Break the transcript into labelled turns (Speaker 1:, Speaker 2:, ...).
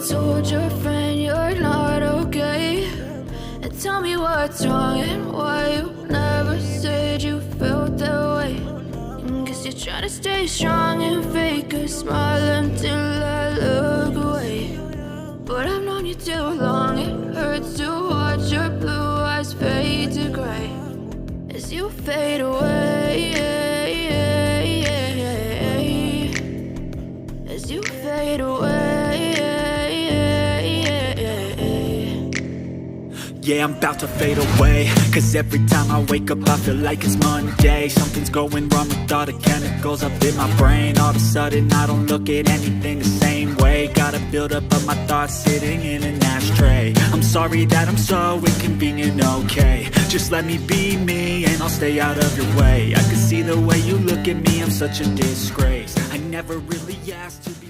Speaker 1: told your friend you're not okay? And tell me what's wrong and why you never said you felt that way. Guess you're trying to stay strong and fake a smile until I look away. But I've known you too long, it hurts to watch your blue eyes fade to gray as you fade away, as you fade away.
Speaker 2: Yeah, I'm about to fade away, cause every time I wake up I feel like it's Monday. Something's going wrong with all the chemicals up in my brain. All of a sudden I don't look at anything the same way. Got a buildup of my thoughts sitting in an ashtray. I'm sorry that I'm so inconvenient, okay? Just let me be me and I'll stay out of your way. I can see the way you look at me, I'm such a disgrace. I never really asked to be